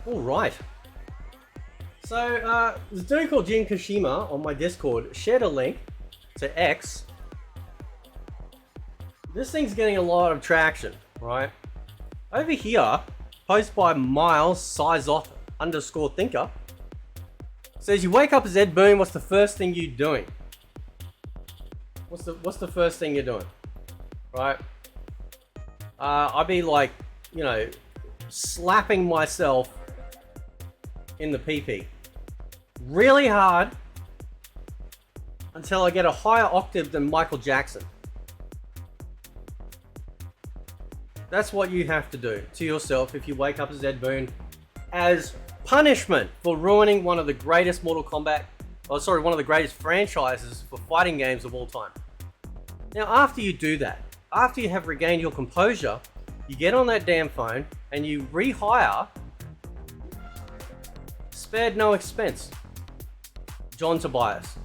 Alright. So, this dude called Jin Kashima on my Discord shared a link to X. This thing's getting a lot of traction, right? Over here, post by Miles Sizoff _thinker says, you wake up as Ed Boon, what's the first thing you're doing? What's the first thing you're doing? Right? I'd be like, you know, slapping myself in the PP really hard until I get a higher octave than Michael Jackson. That's what you have to do to yourself if you wake up as Ed Boon, as punishment for ruining one of the greatest one of the greatest franchises for fighting games of all time. Now, after you do that, after you have regained your composure, you get on that damn phone and you rehire, spared no expense, John Tobias.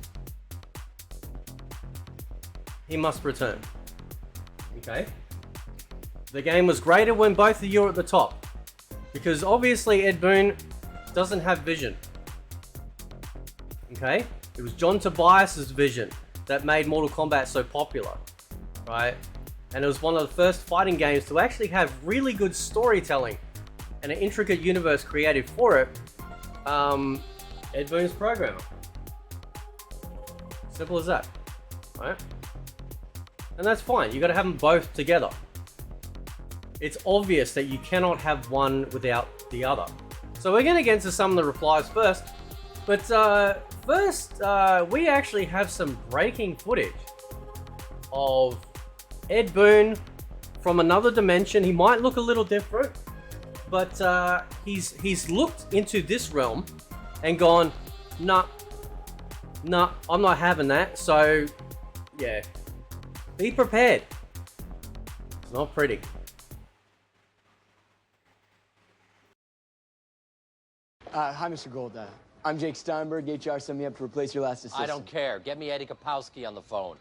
He must return. Okay? The game was greater when both of you are at the top, because obviously Ed Boon doesn't have vision. Okay? It was John Tobias's vision that made Mortal Kombat so popular, right? And it was one of the first fighting games to actually have really good storytelling and an intricate universe created for it. Ed Boon's programmer. Simple as that, right? And that's fine. You got to have them both together. It's obvious that you cannot have one without the other. So we're going to get into some of the replies first. But first, we actually have some breaking footage of Ed Boon from another dimension. He might look a little different, but he's looked into this realm and gone, nah, I'm not having that. So, yeah, be prepared. It's not pretty. Hi, Mr. Gold. I'm Jake Steinberg. HR sent me up to replace your last assistant. I don't care. Get me Eddie Kapowski on the phone.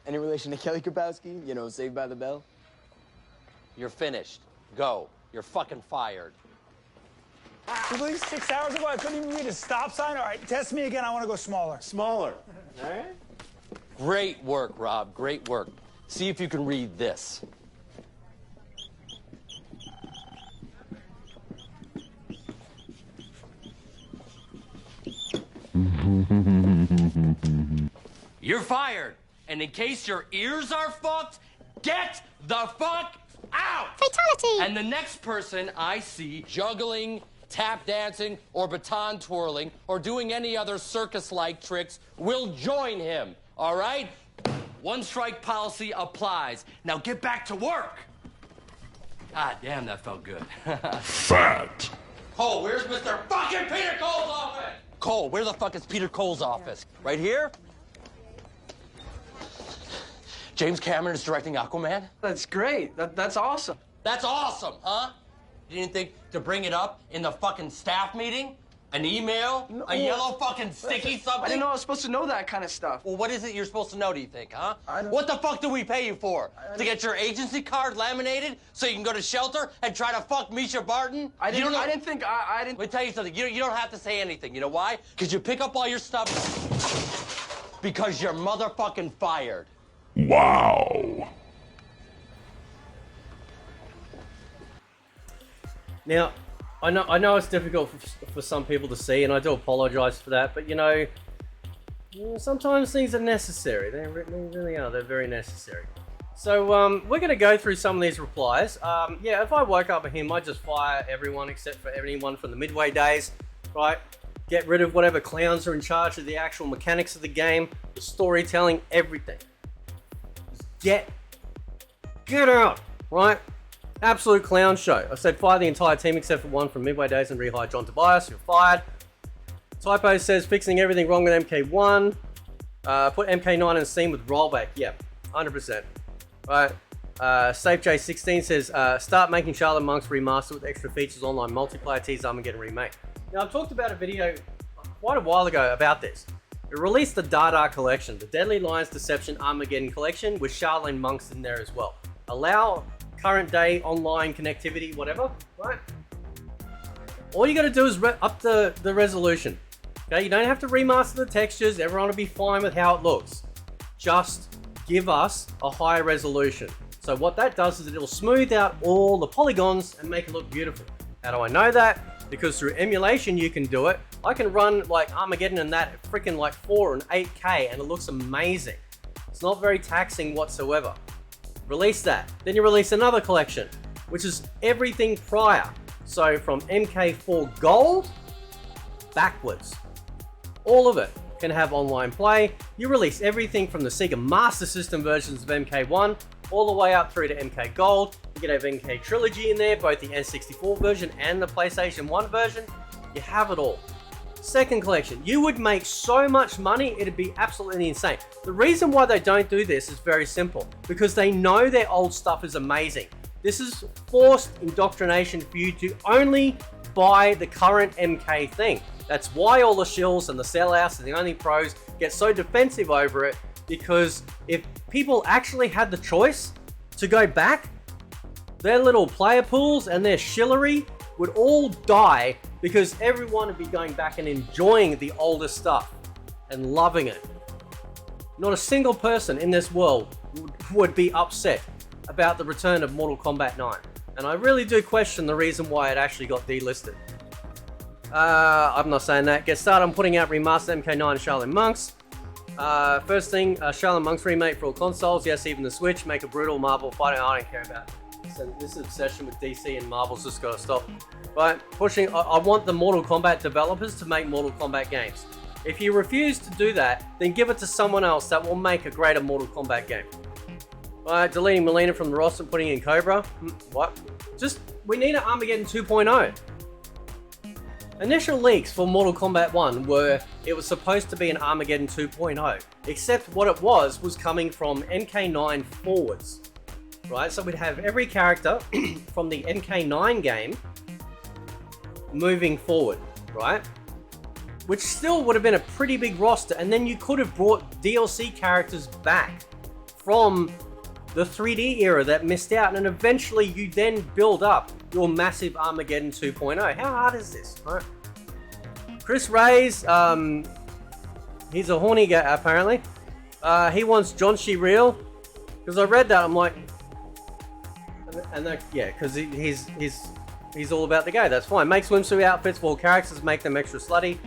Any relation to Kelly Kapowski? You know, Saved by the Bell? You're finished. Go. You're fucking fired. You believe 6 hours ago I couldn't even read a stop sign? All right, test me again. I want to go smaller. Smaller. All right. Great work, Rob. Great work. See if you can read this. You're fired. And in case your ears are fucked, get the fuck out! Fatality! And the next person I see juggling, tap dancing, or baton twirling, or doing any other circus-like tricks will join him, all right? One strike policy applies. Now get back to work! God damn, that felt good. Fat. Cole, where's Mr. fucking Peter Cole's office? Cole, where the fuck is Peter Cole's office? Right here? James Cameron is directing Aquaman? That's great. That's awesome. That's awesome, huh? You didn't think to bring it up in the fucking staff meeting? An email? No. A yellow fucking sticky something? I didn't know I was supposed to know that kind of stuff. Well, what is it you're supposed to know, do you think, huh? I don't... What the fuck do we pay you for? To get your agency card laminated so you can go to shelter and try to fuck Misha Barton? I didn't Let me tell you something. You don't have to say anything. You know why? Because you pick up all your stuff because you're motherfucking fired. Wow. Now, I know it's difficult for some people to see, and I do apologize for that, but you know, sometimes things are necessary. They really are. They're very necessary. So we're going to go through some of these replies. Yeah, if I woke up at him, I'd just fire everyone except for anyone from the Midway days, right? Get rid of whatever clowns are in charge of the actual mechanics of the game, the storytelling, everything. Just get out, right? Absolute clown show. I said fire the entire team except for one from Midway days and rehire John Tobias. You're fired. Typo says fixing everything wrong with MK1. Put MK9 in scene with rollback. Yep, 100%. Right. SafeJ16 says start making Charlotte Monks remastered with extra features, online multiplayer, tease Armageddon remake. Now I've talked about a video quite a while ago about this. It released the Dada Collection, the Deadly Lions Deception Armageddon Collection with Shaolin monks in there as well. Allow current day online connectivity, whatever, right? All you gotta do is up the resolution. Okay, you don't have to remaster the textures, everyone will be fine with how it looks. Just give us a higher resolution. So what that does is it'll smooth out all the polygons and make it look beautiful. How do I know that? Because through emulation you can do it. I can run like Armageddon and that freaking like 4 and 8K and it looks amazing. It's not very taxing whatsoever. Release that. Then you release another collection, which is everything prior. So from MK4 Gold backwards. All of it can have online play. You release everything from the Sega Master System versions of MK1 all the way up through to MK Gold. You can have MK Trilogy in there, both the N64 version and the PlayStation 1 version. You have it all. Second collection, you would make so much money, it'd be absolutely insane. The reason why they don't do this is very simple, because they know their old stuff is amazing. This is forced indoctrination for you to only buy the current MK thing. That's why all the shills and the sellouts and the only pros get so defensive over it, because if people actually had the choice to go back, their little player pools and their shillery would all die, because everyone would be going back and enjoying the older stuff and loving it. Not a single person in this world would be upset about the return of Mortal Kombat 9. And I really do question the reason why it actually got delisted. I'm not saying that. Get started on putting out remastered MK9 Shaolin Monks. First thing, Shaolin Monks remake for all consoles. Yes, even the Switch. Make a brutal Marvel fighting. I don't care about this obsession with DC and Marvel's just gotta stop. Right, pushing. I want the Mortal Kombat developers to make Mortal Kombat games. If you refuse to do that, then give it to someone else that will make a greater Mortal Kombat game. Right, deleting Melina from the roster and putting in Cobra. What? We need an Armageddon 2.0. Initial leaks for Mortal Kombat 1 were it was supposed to be an Armageddon 2.0, except what it was coming from MK9 forwards. Right, so we'd have every character from the MK9 game moving forward, right? Which still would have been a pretty big roster, and then you could have brought DLC characters back from the 3D era that missed out, and eventually you then build up your massive Armageddon 2.0. How hard is this, right? Chris Reyes, he's a horny guy apparently. He wants John C. Real, because I read that, I'm like, and that, yeah, because he's all about the gay. That's fine. Make swimsuit outfits for all characters, make them extra slutty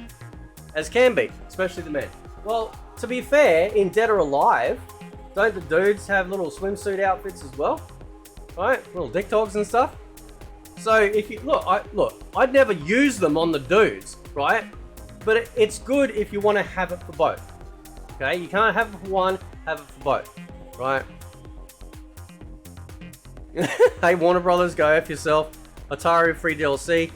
as can be, especially the men. Well, to be fair, in Dead or Alive, don't the dudes have little swimsuit outfits as well? Right? Little dick dogs and stuff. So if you look, I'd never use them on the dudes, right? But it's good if you want to have it for both. Okay, you can't have it for one, have it for both, right? Hey, Warner Brothers, go F yourself. Atari free DLC.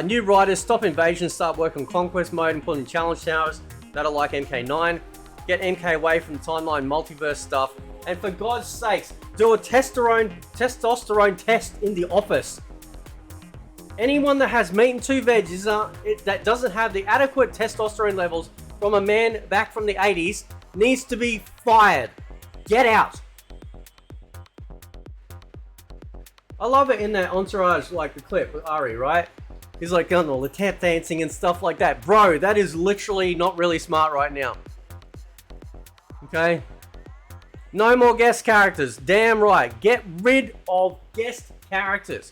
New writers, stop invasion, start work on conquest mode and put in challenge towers that are like MK9. Get MK away from the timeline multiverse stuff. And for God's sakes, do a testosterone test in the office. Anyone that has meat and 2 veggies that doesn't have the adequate testosterone levels from a man back from the 80s needs to be fired. Get out. I love it in that Entourage, like the clip with Ari, right? He's like going all the tap dancing and stuff like that. Bro, that is literally not really smart right now. Okay? No more guest characters. Damn right. Get rid of guest characters.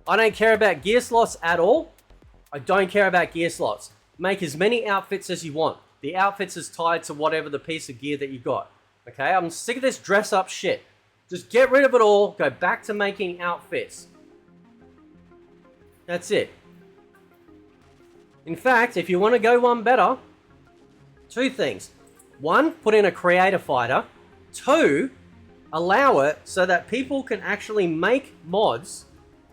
I don't care about gear slots at all. I don't care about gear slots. Make as many outfits as you want. The outfits is tied to whatever the piece of gear that you got. Okay? I'm sick of this dress up shit. Just get rid of it all. Go back to making outfits. That's it. In fact, if you want to go one better, 2 things. 1, put in a creator fighter. 2, allow it so that people can actually make mods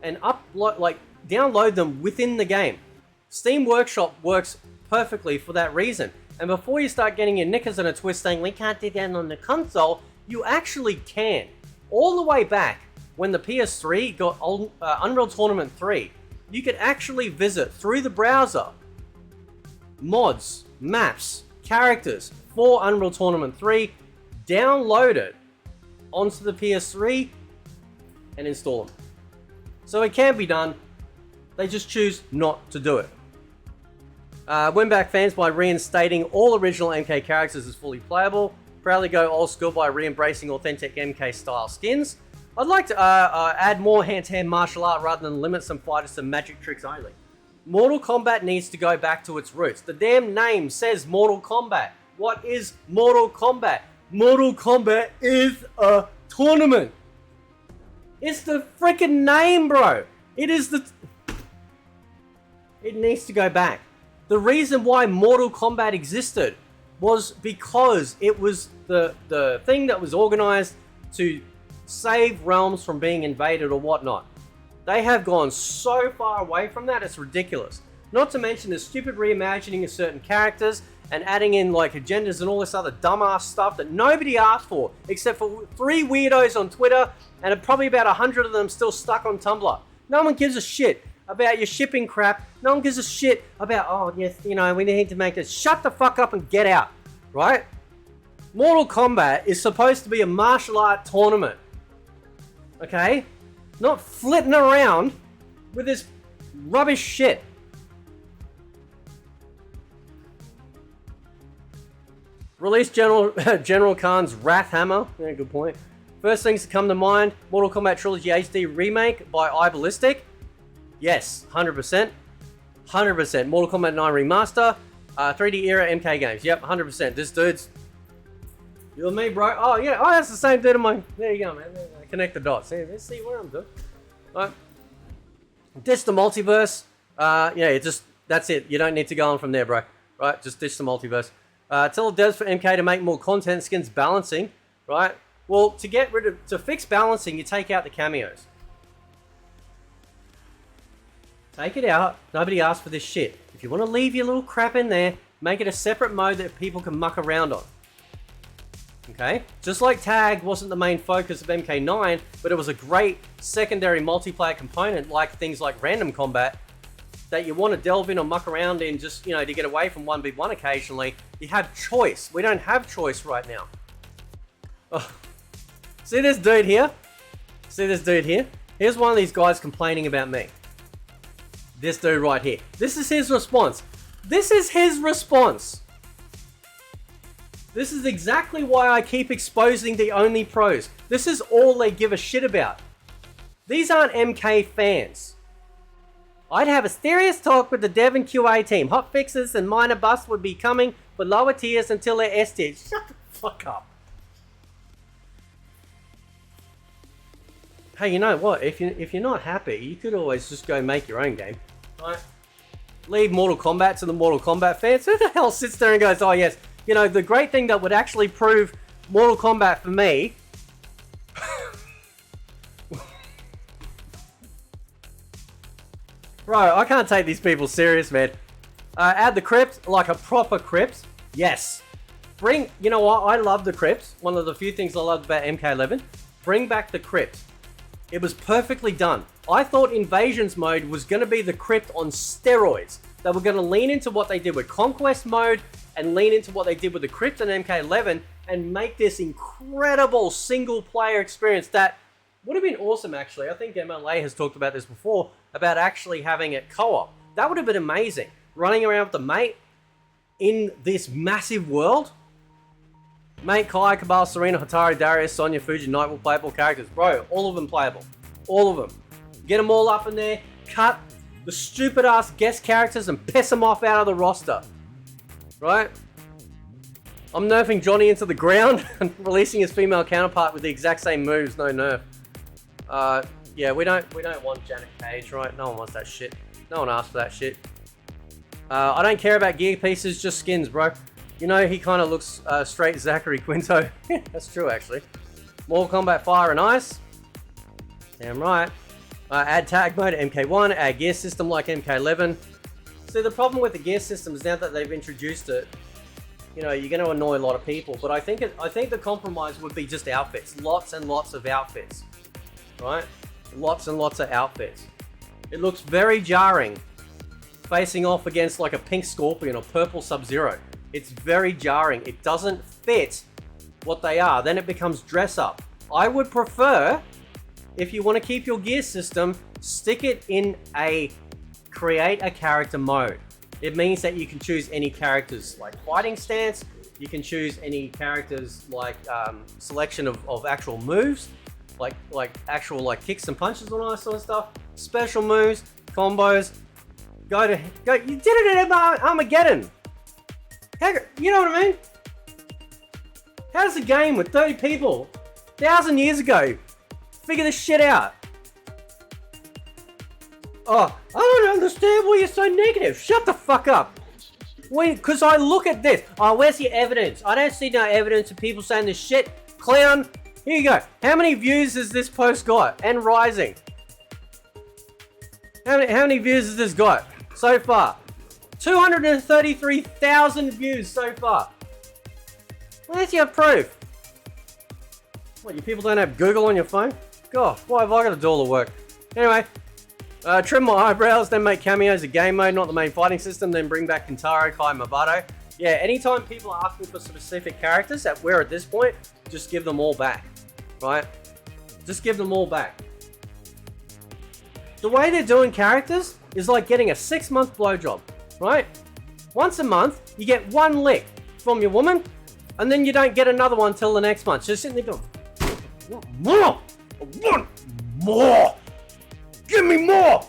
and upload, like download them within the game. Steam Workshop works perfectly for that reason. And before you start getting your knickers in a twist saying we can't do that on the console, you actually can. All the way back when the PS3 got Unreal Tournament 3, you could actually visit through the browser mods, maps, characters for Unreal Tournament 3, download it onto the PS3, and install them. So it can be done. They just choose not to do it. Win back fans by reinstating all original MK characters as fully playable. Proudly go old school by re-embracing authentic MK style skins. I'd like to add more hand-to-hand martial art rather than limit some fighters to magic tricks only. Mortal Kombat needs to go back to its roots. The damn name says Mortal Kombat. What is Mortal Kombat? Mortal Kombat is a tournament. It's the freaking name, bro. It is the... It needs to go back. The reason why Mortal Kombat existed was because it was the thing that was organized to save realms from being invaded or whatnot. They have gone so far away from that, it's ridiculous. Not to mention the stupid reimagining of certain characters and adding in like agendas and all this other dumbass stuff that nobody asked for, except for 3 weirdos on Twitter and probably about 100 of them still stuck on Tumblr. No one gives a shit about your shipping crap. No one gives a shit about, oh yes, you know, we need to make this. Shut the fuck up and get out, right? Mortal Kombat is supposed to be a martial art tournament, okay? Not flitting around with this rubbish shit. Release General Khan's Wrath Hammer. Yeah, good point. First things to come to mind, Mortal Kombat Trilogy HD Remake by iBallistic. Yes, 100%. 100%. Mortal Kombat 9 Remaster. 3D era MK games. Yep, 100%. This dude's... You and me, bro. Oh, yeah. Oh, that's the same dude in my... There you go, man. There you go. Connect the dots. Let's see where I'm doing. Alright. Ditch the multiverse. Yeah, it just... That's it. You don't need to go on from there, bro. Right? Just ditch the multiverse. Tell the devs for MK to make more content skins balancing. Right? Well, to fix balancing, you take out the cameos. Take it out. Nobody asked for this shit. If you want to leave your little crap in there, make it a separate mode that people can muck around on. Okay? Just like tag wasn't the main focus of MK9, but it was a great secondary multiplayer component like things like random combat that you want to delve in or muck around in just, you know, to get away from 1v1 occasionally. You have choice. We don't have choice right now. Oh. See this dude here? See this dude here? Here's one of these guys complaining about me. This dude right here. This is his response. This is his response. This is exactly why I keep exposing the only pros. This is all they give a shit about. These aren't MK fans. I'd have a serious talk with the dev and QA team. Hot fixes and minor buffs would be coming for lower tiers until they're S tiers. Shut the fuck up. Hey, you know what? If you're not happy, you could always just go make your own game, right? Leave Mortal Kombat to the Mortal Kombat fans. Who the hell sits there and goes, oh yes, you know, the great thing that would actually prove Mortal Kombat for me... Bro, I can't take these people serious, man. Add the crypt, like a proper crypt. Yes. You know what? I love the crypt. One of the few things I loved about MK11. Bring back the crypt. It was perfectly done. I thought Invasions mode was going to be the crypt on steroids. They were going to lean into what they did with Conquest mode and lean into what they did with the crypt in MK11 and make this incredible single player experience that would have been awesome, actually. I think MLA has talked about this before, about actually having it co-op. That would have been amazing. Running around with the mate in this massive world. Mate, Kai, Cabal, Serena, Hatari, Darius, Sonya, Fuji, Nightwolf, playable characters. Bro, all of them playable. All of them. Get them all up in there, cut the stupid ass guest characters and piss them off out of the roster. Right? I'm nerfing Johnny into the ground and releasing his female counterpart with the exact same moves, no nerf. Yeah, we don't want Janet Cage, right? No one wants that shit. No one asked for that shit. I don't care about gear pieces, just skins, bro. You know, he kind of looks straight Zachary Quinto. That's true, actually. Mortal Kombat Fire and Ice. Damn right. Add tag mode to MK1, add gear system like MK11. See, the problem with the gear system is now that they've introduced it, you know, you're going to annoy a lot of people. But I think the compromise would be just outfits. Lots and lots of outfits. Right? Lots and lots of outfits. It looks very jarring facing off against like a pink Scorpion or purple Sub-Zero. It's very jarring. It doesn't fit what they are. Then it becomes dress up. I would prefer, if you want to keep your gear system, stick it in a create a character mode. It means that you can choose any characters like fighting stance. You can choose any characters like selection of actual moves, like actual like kicks and punches and all that sort of stuff. Special moves, combos. Go. You did it in Armageddon. You know what I mean? How does a game with 30 people 1,000 years ago figure this shit out? Oh, I don't understand why you're so negative. Shut the fuck up. Because I look at this. Oh, where's your evidence? I don't see no evidence of people saying this shit. Clown. Here you go. How many views has this post got? And rising. How many views has this got so far? 233,000 views so far. Where's your proof? What, you people don't have Google on your phone? God, why have I got to do all the work? Anyway. Trim my eyebrows, then make cameos a game mode, not the main fighting system, then bring back Kintaro, Kai, Mabato. Yeah, anytime people are asking for specific characters that we're at this point, just give them all back, right? Just give them all back. The way they're doing characters is like getting a 6-month blowjob, right? Once a month, you get one lick from your woman, and then you don't get another one till the next month. So you're sitting there going, I want more! I want more! Give me more!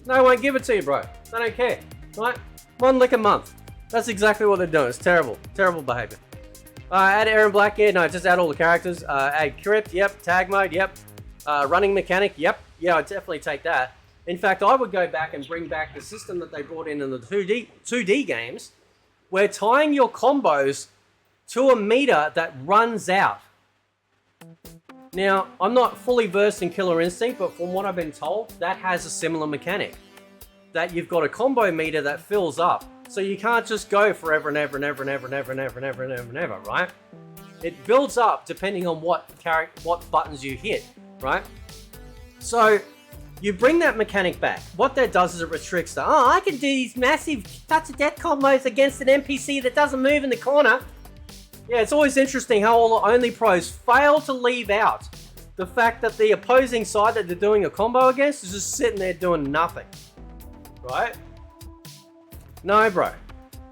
No, I won't give it to you, bro. I don't care, right? One lick a month. That's exactly what they're doing. It's terrible. Terrible behavior. Add Aaron Black here. No, just add all the characters. Add crypt. Yep. Tag mode. Yep. Running mechanic. Yep. Yeah, I'd definitely take that. In fact, I would go back and bring back the system that they brought in the 2D games, where tying your combos to a meter that runs out. Now, I'm not fully versed in Killer Instinct, but from what I've been told, that has a similar mechanic. That you've got a combo meter that fills up. So you can't just go forever and ever and ever and ever and ever and ever and ever and ever and ever, right? It builds up depending on what buttons you hit, right? So you bring that mechanic back. What that does is it restricts the, oh, I can do these massive touch of death combos against an NPC that doesn't move in the corner. Yeah, it's always interesting how all the only pros fail to leave out the fact that the opposing side that they're doing a combo against is just sitting there doing nothing. Right? No, bro.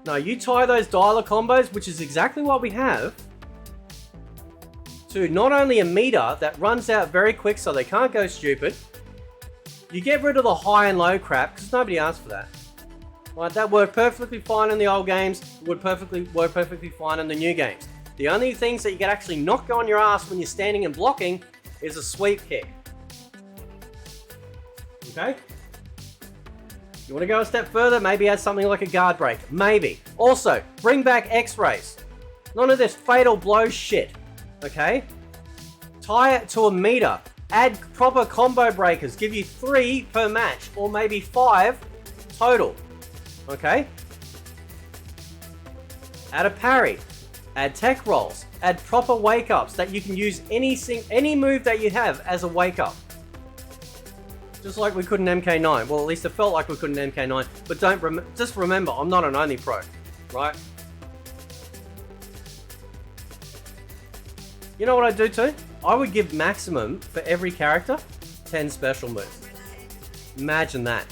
No, you tie those dialer combos, which is exactly what we have, to not only a meter that runs out very quick so they can't go stupid. You get rid of the high and low crap, because nobody asked for that. Right, that worked perfectly fine in the old games, would work perfectly fine in the new games. The only things that you can actually not go on your ass when you're standing and blocking is a sweep kick. Okay? You want to go a step further? Maybe add something like a guard break. Maybe. Also, bring back X-rays. None of this fatal blow shit. Okay? Tie it to a meter. Add proper combo breakers. Give you 3 per match, or maybe 5 total. Okay? Add a parry. Add tech rolls. Add proper wake-ups that you can use any move that you have as a wake-up. Just like we could in MK9. Well, at least it felt like we could in MK9. But just remember, I'm not an only pro, right? You know what I'd do too? I would give maximum for every character 10 special moves. Imagine that.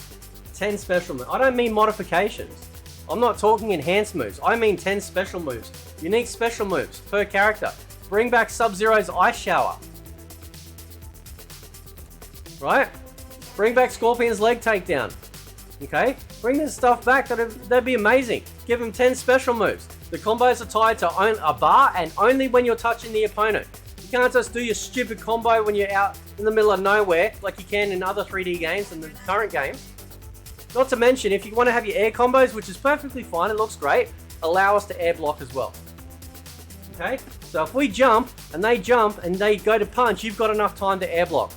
10 special moves. I don't mean modifications. I'm not talking enhanced moves. I mean 10 special moves. Unique special moves per character. Bring back Sub-Zero's Ice Shower. Right? Bring back Scorpion's Leg Takedown. Okay? Bring this stuff back. That'd be amazing. Give him 10 special moves. The combos are tied to a bar and only when you're touching the opponent. You can't just do your stupid combo when you're out in the middle of nowhere like you can in other 3D games in the current game. Not to mention, if you want to have your air combos, which is perfectly fine, it looks great, allow us to air block as well. Okay? So if we jump and they go to punch, you've got enough time to air block.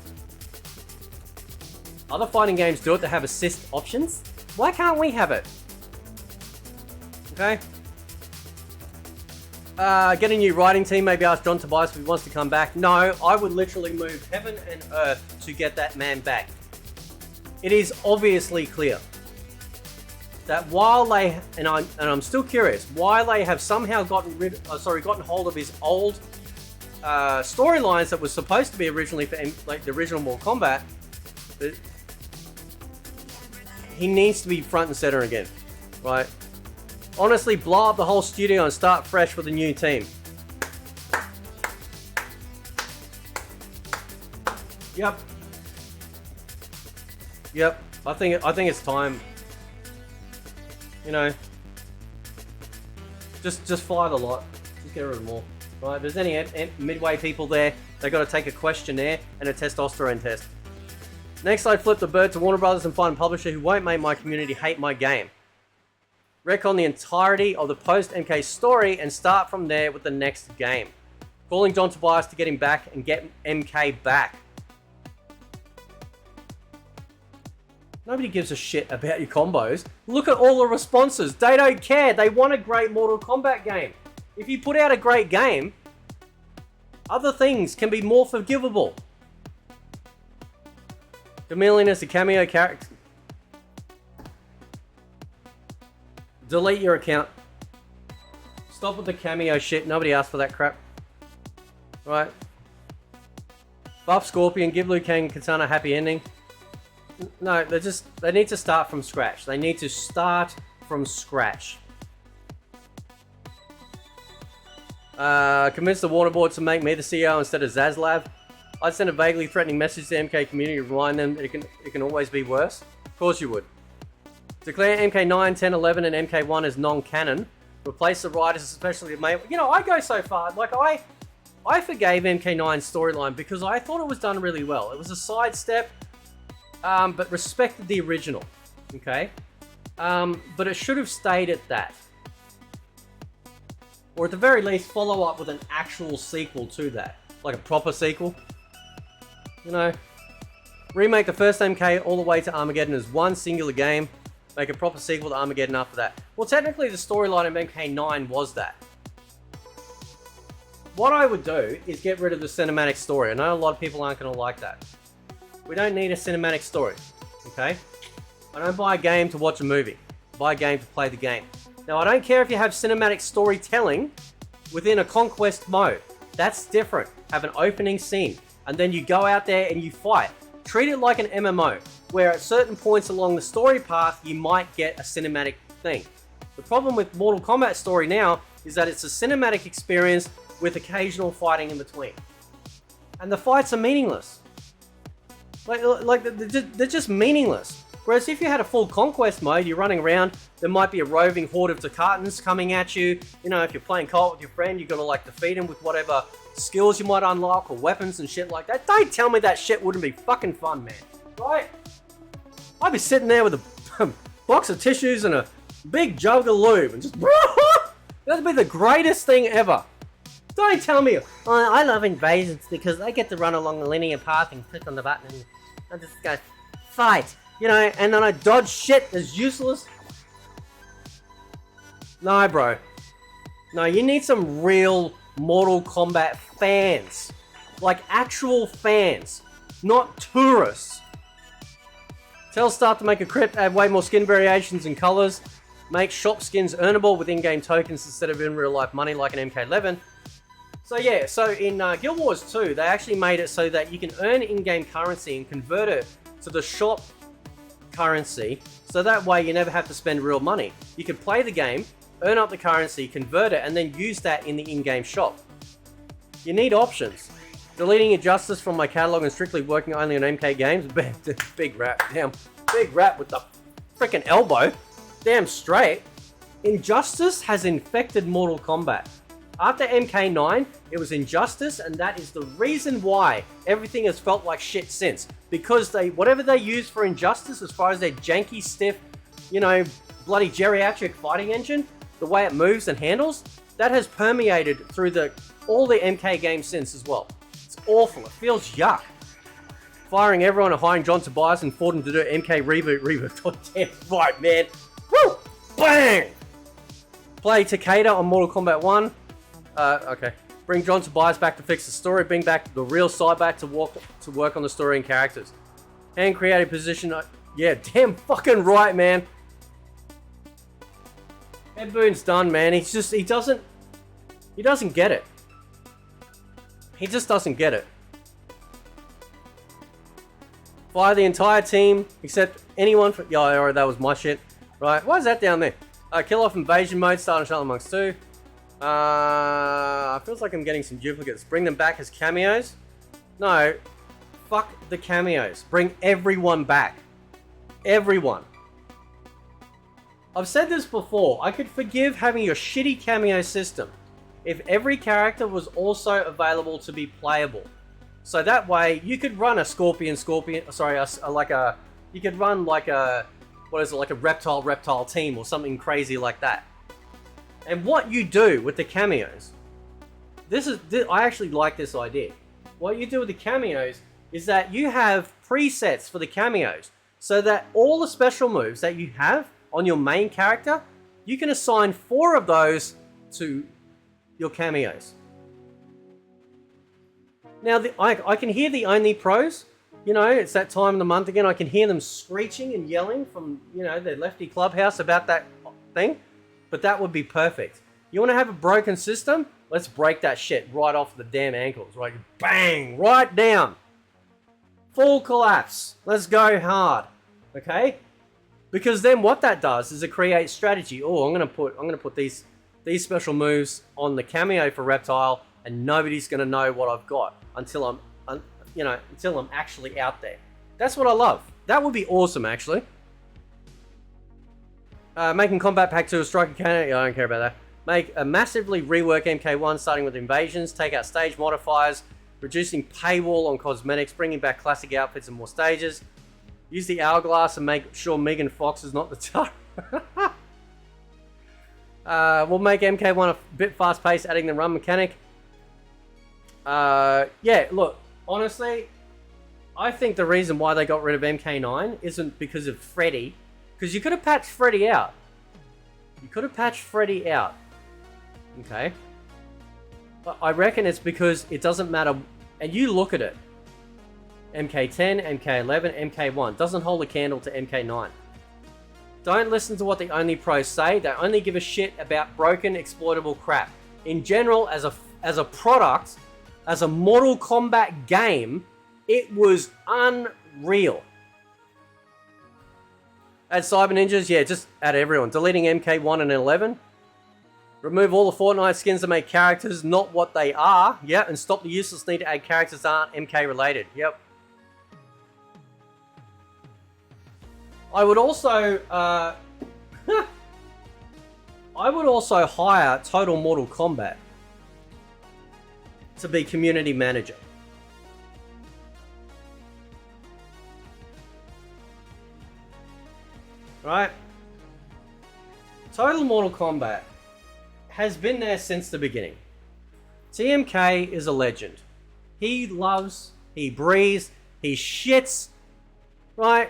Other fighting games do it to have assist options. Why can't we have it? Okay? Get a new writing team, maybe ask John Tobias if he wants to come back. No, I would literally move heaven and earth to get that man back. It is obviously clear that while they, and I'm still curious, why they have somehow gotten hold of his old storylines that was supposed to be originally for like the original Mortal Kombat. He needs to be front and center again, right? Honestly, blow up the whole studio and start fresh with a new team. Yep. I think it's time. You know, just fire the lot. Just get rid of them all. Right? If there's any midway people there, they got to take a questionnaire and a testosterone test. Next, I'd flip the bird to Warner Brothers and find a publisher who won't make my community hate my game. Retcon the entirety of the post-MK story and start from there with the next game. Calling John Tobias to get him back and get MK back. Nobody gives a shit about your combos. Look at all the responses. They don't care. They want a great Mortal Kombat game. If you put out a great game, other things can be more forgivable. Chameleon is a cameo character. Delete your account. Stop with the cameo shit. Nobody asked for that crap. Right. Buff Scorpion. Give Liu Kang and Katana a happy ending. No, they need to start from scratch. They need to start from scratch. Convince the Warner Board to make me the CEO instead of Zaslav. I'd send a vaguely threatening message to the MK community to remind them that it can always be worse. Of course you would. Declare MK9, 10, 11, and MK1 as non-canon. Replace the writers, especially the main... You know, I go so far. Like, I forgave MK9's storyline because I thought it was done really well. It was a sidestep, but respected the original. Okay? But it should have stayed at that. Or at the very least, follow up with an actual sequel to that. Like a proper sequel. You know, remake the first MK all the way to Armageddon as one singular game. Make a proper sequel to Armageddon after that. Well, technically the storyline of MK9 was that. What I would do is get rid of the cinematic story. I know a lot of people aren't going to like that. We don't need a cinematic story, okay? I don't buy a game to watch a movie. I buy a game to play the game. Now, I don't care if you have cinematic storytelling within a conquest mode. That's different. Have an opening scene. And then you go out there and you fight. Treat it like an MMO, where at certain points along the story path, you might get a cinematic thing. The problem with Mortal Kombat story now is that it's a cinematic experience with occasional fighting in between. And the fights are meaningless. Like they're just meaningless. Whereas if you had a full conquest mode, you're running around, there might be a roving horde of Takatans coming at you. You know, if you're playing co-op with your friend, you've got to like defeat him with whatever skills you might unlock or weapons and shit like that. Don't tell me that shit wouldn't be fucking fun, man. Right? I'd be sitting there with a box of tissues and a big jug of lube and just... That'd be the greatest thing ever. Don't tell me, oh, I love invasions because I get to run along the linear path and click on the button and I just go, fight. You know, and then I dodge shit that's useless. No, bro. No, you need some real Mortal Kombat fans. Like actual fans. Not tourists. Tell staff to make a crypt, add way more skin variations and colors. Make shop skins earnable with in-game tokens instead of in real life money like an MK11. So yeah, so in Guild Wars 2, they actually made it so that you can earn in-game currency and convert it to the shop currency, so that way you never have to spend real money. You can play the game, earn up the currency, convert it, and then use that in the in-game shop. You need options. Deleting Injustice from my catalog and strictly working only on MK games. Big rap, damn. Big rap with the freaking elbow. Damn straight. Injustice has infected Mortal Kombat. After MK9, it was Injustice, and that is the reason why everything has felt like shit since. Because whatever they use for Injustice, as far as their janky, stiff, you know, bloody geriatric fighting engine, the way it moves and handles, that has permeated through all the MK games since as well. It's awful. It feels yuck. Firing everyone and hiring John Tobias and Fordham to do MK reboot. God damn right, man. Woo! Bang! Play Takeda on Mortal Kombat 1. Okay. Bring John Tobias back to fix the story. Bring back the real Cyback to work on the story and characters. And create a position. Yeah, damn fucking right, man. Ed Boon's done, man. He doesn't get it. He just doesn't get it. Fire the entire team, except anyone from... Yeah, alright, that was my shit. Right, why is that down there? Kill off invasion mode, start and shuttle amongst two. Feels like I'm getting some duplicates. Bring them back as cameos? No. Fuck the cameos. Bring everyone back. Everyone. I've said this before. I could forgive having your shitty cameo system if every character was also available to be playable. So that way, you could run a you could run like a, like a reptile team or something crazy like that. And what you do with the cameos, I actually like this idea. What you do with the cameos is that you have presets for the cameos, so that all the special moves that you have on your main character, you can assign 4 of those to your cameos. Now, I can hear the only pros. You know, it's that time of the month again. I can hear them screeching and yelling from, you know, their lefty clubhouse about that thing. But that would be perfect. You want to have a broken system? Let's break that shit right off the damn ankles. Right, bang, right down. Full collapse. Let's go hard. Okay? Because then what that does is it creates strategy. Oh, I'm gonna put these special moves on the cameo for Reptile, and nobody's gonna know what I've got until I'm actually out there. That's what I love. That would be awesome, actually. Making Combat Pack 2 a striker cannon. Yeah, I don't care about that. Make a massively rework MK1, starting with invasions. Take out stage modifiers. Reducing paywall on cosmetics. Bringing back classic outfits and more stages. Use the hourglass and make sure Megan Fox is not the target. We'll make MK1 a bit fast-paced, adding the run mechanic. Yeah, look, honestly, I think the reason why they got rid of MK9 isn't because of Freddy. Because you could have patched Freddy out. Okay? But I reckon it's because it doesn't matter. And you look at it. MK10, MK11, MK1. Doesn't hold a candle to MK9. Don't listen to what the only pros say. They only give a shit about broken, exploitable crap. In general, as a product, as a Mortal Kombat game, it was unreal. Add Cyber Ninjas, yeah, just add everyone. Deleting MK1 and 11. Remove all the Fortnite skins to make characters not what they are. Yeah, and stop the useless need to add characters that aren't MK related. Yep. I would also hire Total Mortal Kombat to be community manager. Right? Total Mortal Kombat has been there since the beginning. TMK is a legend. He loves, he breathes, he shits, right?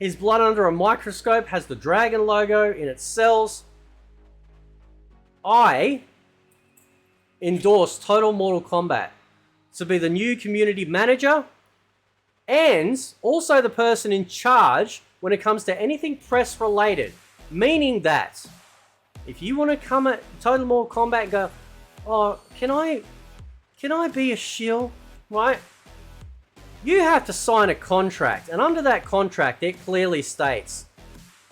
His blood under a microscope has the dragon logo in its cells. I endorse Total Mortal Kombat to be the new community manager and also the person in charge when it comes to anything press related. Meaning that if you want to come at Total Mortal Kombat and go, oh, can I be a shield, right? You have to sign a contract, and under that contract, it clearly states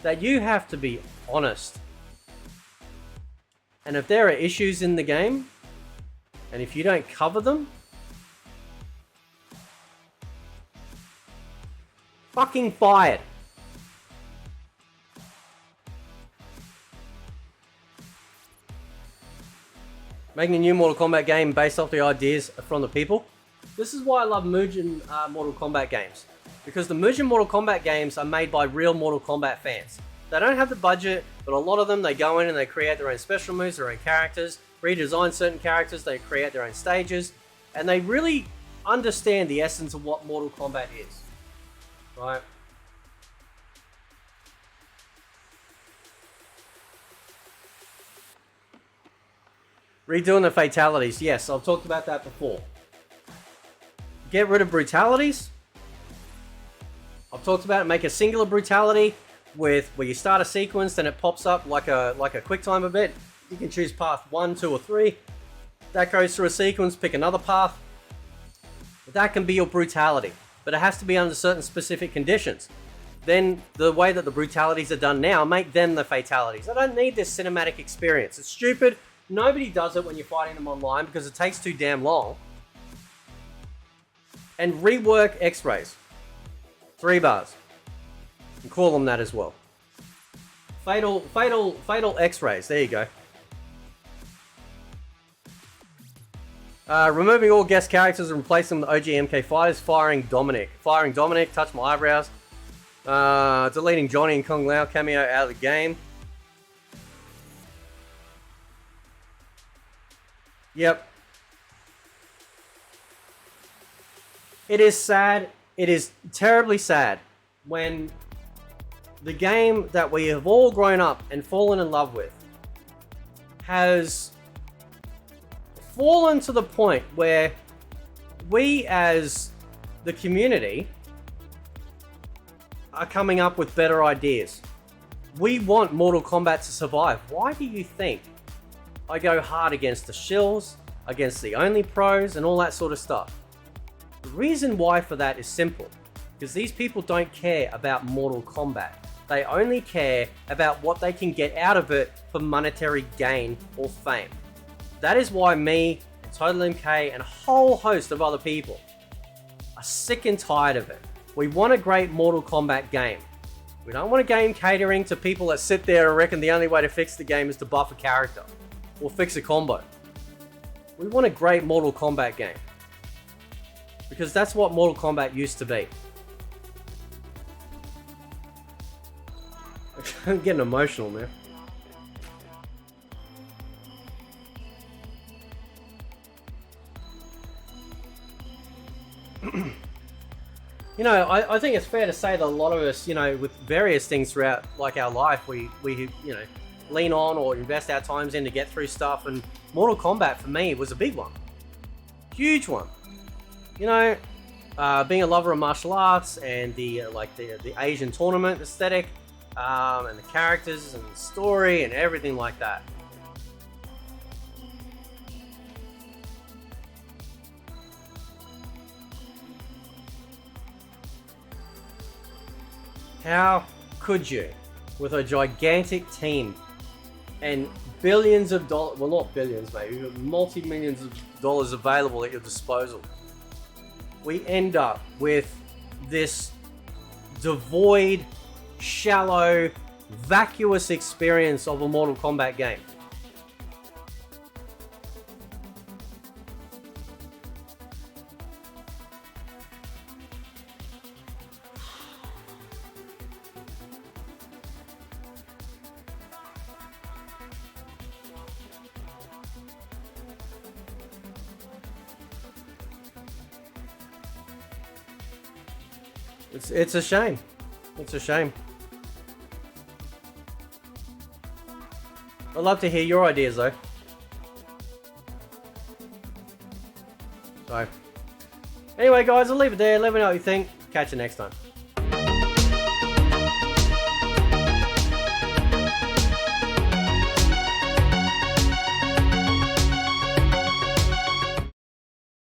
that you have to be honest. And if there are issues in the game, and if you don't cover them, fucking fired. Making a new Mortal Kombat game based off the ideas from the people. This is why I love Mugen Mortal Kombat games. Because the Mugen Mortal Kombat games are made by real Mortal Kombat fans. They don't have the budget, but a lot of them, they go in and they create their own special moves, their own characters, redesign certain characters, they create their own stages, and they really understand the essence of what Mortal Kombat is. Right? Redoing the fatalities. Yes, I've talked about that before. Get rid of brutalities. I've talked about it. Make a singular brutality. with where you start a sequence, then it pops up like a quick time event. You can choose path 1, 2, or 3. That goes through a sequence, pick another path. That can be your brutality, but it has to be under certain specific conditions. Then the way that the brutalities are done now make them the fatalities. I don't need this cinematic experience. It's stupid. Nobody does it when you're fighting them online because it takes too damn long. And rework X-rays. 3 bars. And call them that as well. Fatal X-rays. There you go. Removing all guest characters and replacing them with OG MK fighters. Firing Dominic. Touch my eyebrows. Deleting Johnny and Kung Lao cameo out of the game. Yep. It is sad. It is terribly sad when the game that we have all grown up and fallen in love with has fallen to the point where we as the community are coming up with better ideas. We want Mortal Kombat to survive. Why do you think I go hard against the shills, against the only pros, and all that sort of stuff? The reason why for that is simple. Because these people don't care about Mortal Kombat. They only care about what they can get out of it for monetary gain or fame. That is why me, and Total MK, and a whole host of other people are sick and tired of it. We want a great Mortal Kombat game. We don't want a game catering to people that sit there and reckon the only way to fix the game is to buff a character or fix a combo. We want a great Mortal Kombat game. Because that's what Mortal Kombat used to be. I'm getting emotional, man. You know, I think it's fair to say that a lot of us, you know, with various things throughout like our life, we you know, lean on or invest our times in to get through stuff, and Mortal Kombat for me was a big one. Huge one. You know, being a lover of martial arts and the Asian tournament aesthetic, and the characters and the story and everything like that. How could you, with a gigantic team and billions of dollars, well not billions maybe, but multi-millions of dollars available at your disposal, we end up with this devoid, shallow, vacuous experience of a Mortal Kombat game? It's a shame. It's a shame. I'd love to hear your ideas though. So, anyway guys, I'll leave it there. Let me know what you think. Catch you next time.